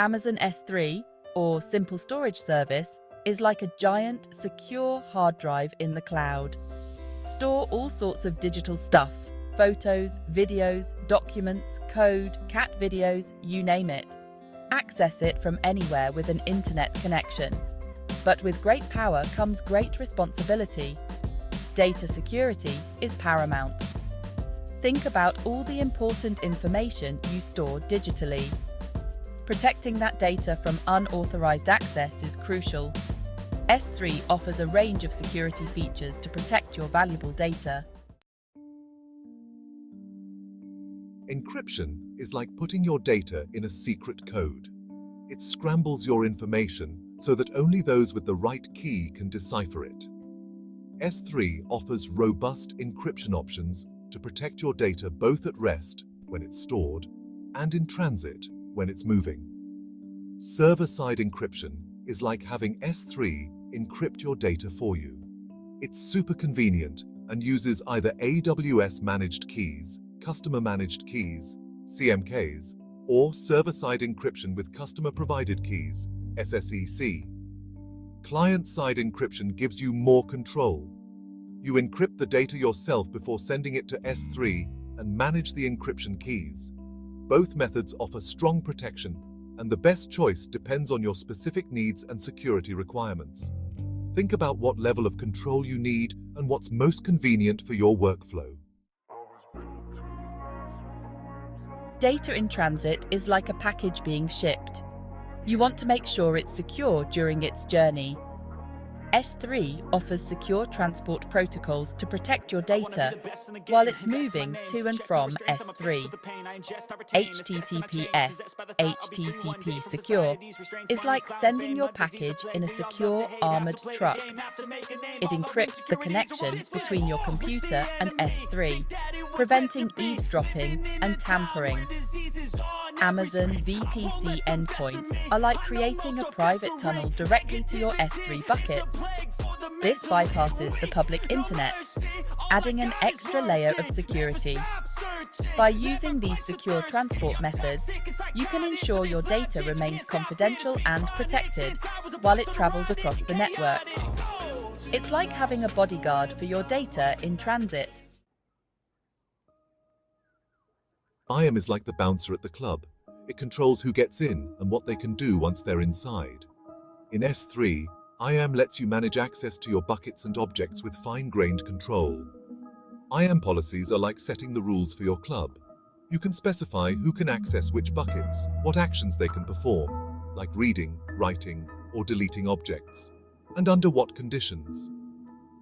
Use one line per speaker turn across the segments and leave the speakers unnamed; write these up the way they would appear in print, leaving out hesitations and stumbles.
Amazon S3, or Simple Storage Service, is like a giant, secure hard drive in the cloud. Store all sorts of digital stuff: photos, videos, documents, code, cat videos, you name it. Access it from anywhere with an internet connection. But with great power comes great responsibility. Data security is paramount. Think about all the important information you store digitally. Protecting that data from unauthorized access is crucial. S3 offers a range of security features to protect your valuable data.
Encryption is like putting your data in a secret code. It scrambles your information so that only those with the right key can decipher it. S3 offers robust encryption options to protect your data both at rest, when it's stored, and in transit, when it's moving. Server-side encryption is like having S3 encrypt your data for you. It's super convenient and uses either AWS managed keys, customer managed keys, CMKs, or server-side encryption with customer-provided keys, SSEC. Client-side encryption gives you more control. You encrypt the data yourself before sending it to S3 and manage the encryption keys. Both methods offer strong protection, and the best choice depends on your specific needs and security requirements. Think about what level of control you need and what's most convenient for your workflow.
Data in transit is like a package being shipped. You want to make sure it's secure during its journey. S3 offers secure transport protocols to protect your data while it's moving to and from S3. HTTPS, HTTP Secure, is like sending your package in a secure armored truck. It encrypts the connection between your computer and S3, preventing eavesdropping and tampering. Amazon VPC endpoints are like creating a private tunnel directly to your S3 buckets. This bypasses the public internet, adding an extra layer of security. By using these secure transport methods, you can ensure your data remains confidential and protected while it travels across the network. It's like having a bodyguard for your data in transit.
IAM is like the bouncer at the club. It controls who gets in and what they can do once they're inside. In S3, IAM lets you manage access to your buckets and objects with fine-grained control. IAM policies are like setting the rules for your club. You can specify who can access which buckets, what actions they can perform, like reading, writing, or deleting objects, and under what conditions.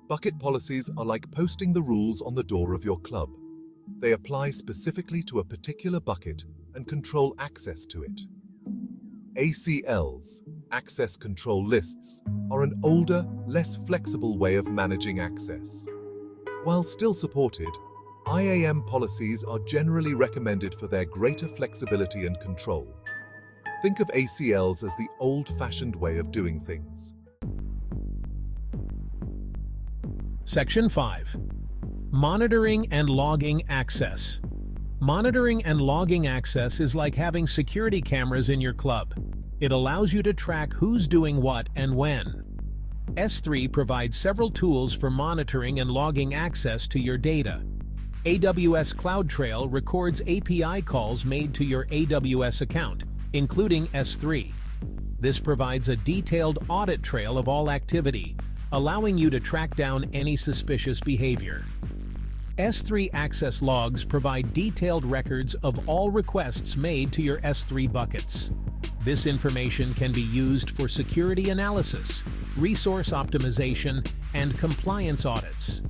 Bucket policies are like posting the rules on the door of your club. They apply specifically to a particular bucket and control access to it. ACLs, access control lists, are an older, less flexible way of managing access. While still supported, IAM policies are generally recommended for their greater flexibility and control. Think of ACLs as the old-fashioned way of doing things.
Section 5. Monitoring and logging access. Monitoring and logging access is like having security cameras in your club. It allows you to track who's doing what and when. S3 provides several tools for monitoring and logging access to your data. AWS CloudTrail records API calls made to your AWS account, including S3. This provides a detailed audit trail of all activity, allowing you to track down any suspicious behavior. S3 access logs provide detailed records of all requests made to your S3 buckets. This information can be used for security analysis, resource optimization, and compliance audits.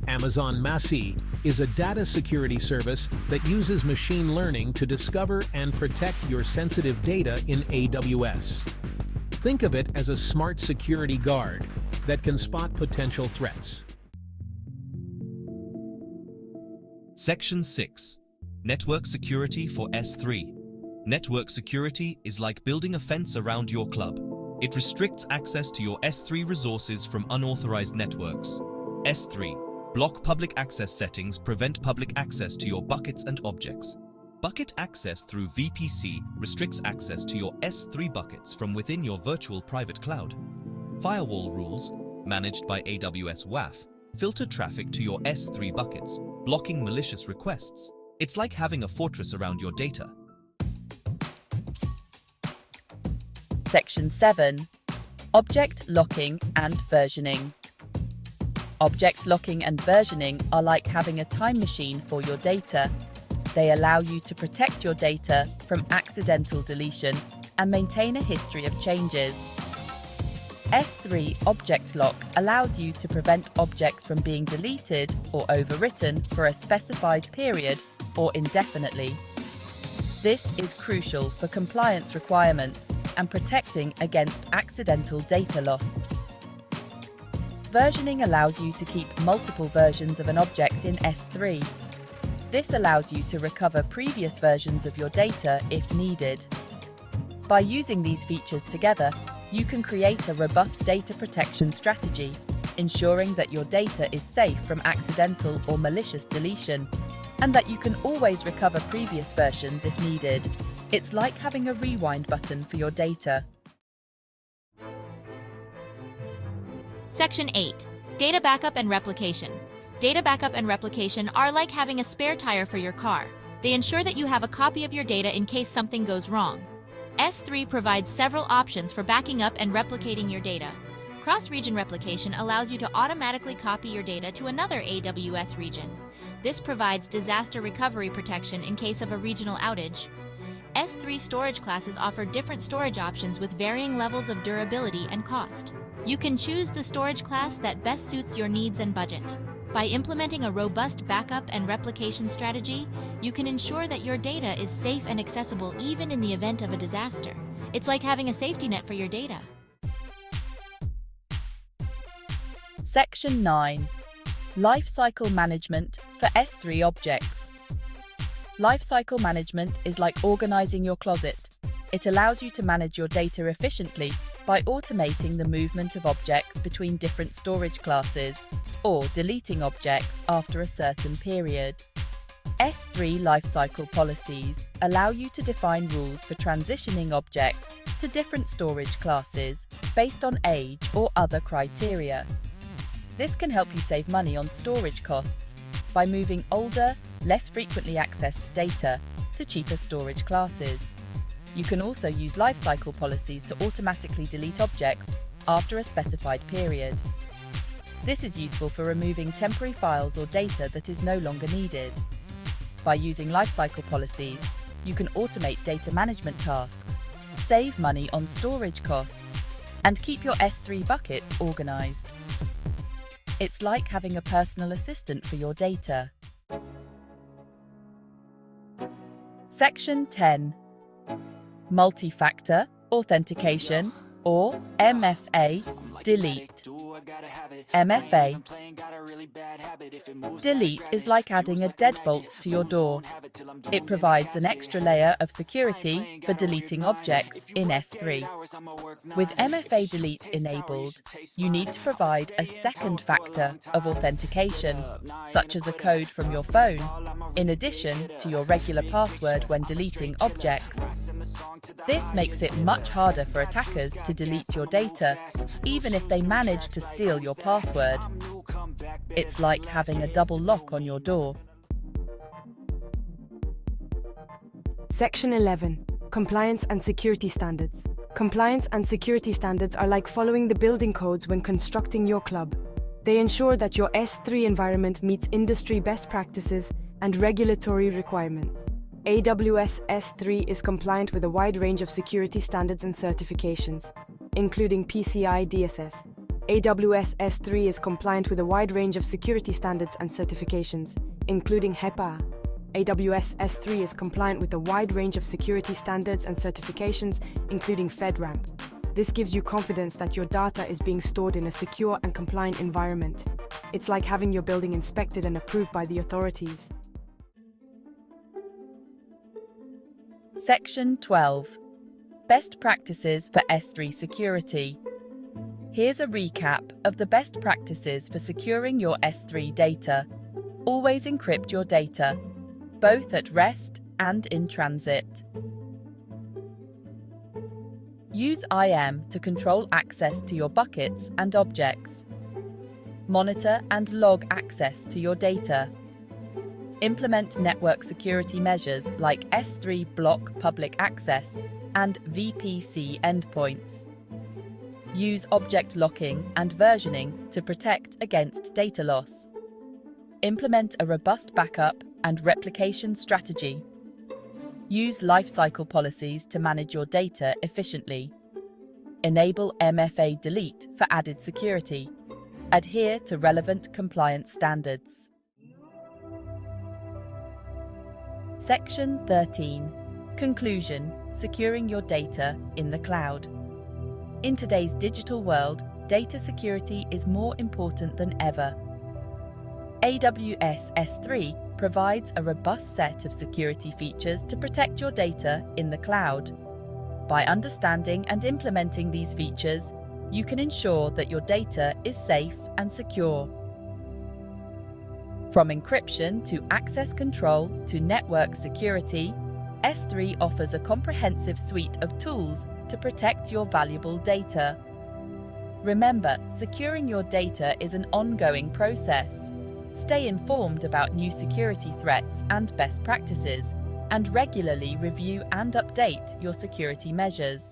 Amazon Massey is a data security service that uses machine learning to discover and protect your sensitive data in AWS. Think of it as a smart security guard that can spot potential threats.
Section 6. Network Security for S3. Network security is like building a fence around your club. It restricts access to your S3 resources from unauthorized networks. S3. Block public access settings prevent public access to your buckets and objects. Bucket access through VPC restricts access to your S3 buckets from within your virtual private cloud. Firewall rules, managed by AWS WAF, filter traffic to your S3 buckets, blocking malicious requests. It's like having a fortress around your data.
Section 7. Object locking and versioning. Object locking and versioning are like having a time machine for your data. They allow you to protect your data from accidental deletion and maintain a history of changes. S3 Object Lock allows you to prevent objects from being deleted or overwritten for a specified period or indefinitely. This is crucial for compliance requirements and protecting against accidental data loss. Versioning allows you to keep multiple versions of an object in S3. This allows you to recover previous versions of your data if needed. By using these features together, you can create a robust data protection strategy, ensuring that your data is safe from accidental or malicious deletion, and that you can always recover previous versions if needed. It's like having a rewind button for your data.
Section 8. Data backup and replication. Data backup and replication are like having a spare tire for your car. They ensure that you have a copy of your data in case something goes wrong. S3 provides several options for backing up and replicating your data. Cross-region replication allows you to automatically copy your data to another AWS region. This provides disaster recovery protection in case of a regional outage. S3 storage classes offer different storage options with varying levels of durability and cost. You can choose the storage class that best suits your needs and budget. By implementing a robust backup and replication strategy, you can ensure that your data is safe and accessible even in the event of a disaster. It's like having a safety net for your data.
Section 9. Lifecycle management for S3 objects. Lifecycle management is like organizing your closet. It allows you to manage your data efficiently by automating the movement of objects between different storage classes or deleting objects after a certain period. S3 lifecycle policies allow you to define rules for transitioning objects to different storage classes based on age or other criteria. This can help you save money on storage costs by moving older, less frequently accessed data to cheaper storage classes. You can also use lifecycle policies to automatically delete objects after a specified period. This is useful for removing temporary files or data that is no longer needed. By using lifecycle policies, you can automate data management tasks, save money on storage costs, and keep your S3 buckets organized. It's like having a personal assistant for your data. Section 10. Multi-factor authentication, or MFA, delete. MFA. Delete is like adding a deadbolt to your door. It provides an extra layer of security for deleting objects in S3. With MFA delete enabled, you need to provide a second factor of authentication, such as a code from your phone, in addition to your regular password when deleting objects. This makes it much harder for attackers to delete your data, even if they manage to steal your password. It's like having a double lock on your door.
Section 11. Compliance and security standards. Compliance and security standards are like following the building codes when constructing your club. They ensure that your S3 environment meets industry best practices and regulatory requirements. AWS S3 is compliant with a wide range of security standards and certifications, including PCI DSS. AWS S3 is compliant with a wide range of security standards and certifications, including HIPAA. AWS S3 is compliant with a wide range of security standards and certifications, including FedRAMP. This gives you confidence that your data is being stored in a secure and compliant environment. It's like having your building inspected and approved by the authorities.
Section 12. Best practices for S3 security. Here's a recap of the best practices for securing your S3 data. Always encrypt your data, both at rest and in transit. Use IAM to control access to your buckets and objects. Monitor and log access to your data. Implement network security measures like S3 block public access and VPC endpoints. Use object locking and versioning to protect against data loss. Implement a robust backup and replication strategy. Use lifecycle policies to manage your data efficiently. Enable MFA delete for added security. Adhere to relevant compliance standards. Section 13. Conclusion: Securing your data in the cloud. In today's digital world, data security is more important than ever. AWS S3 provides a robust set of security features to protect your data in the cloud. By understanding and implementing these features, you can ensure that your data is safe and secure. From encryption to access control to network security, S3 offers a comprehensive suite of tools to protect your valuable data. Remember, securing your data is an ongoing process. Stay informed about new security threats and best practices, and regularly review and update your security measures.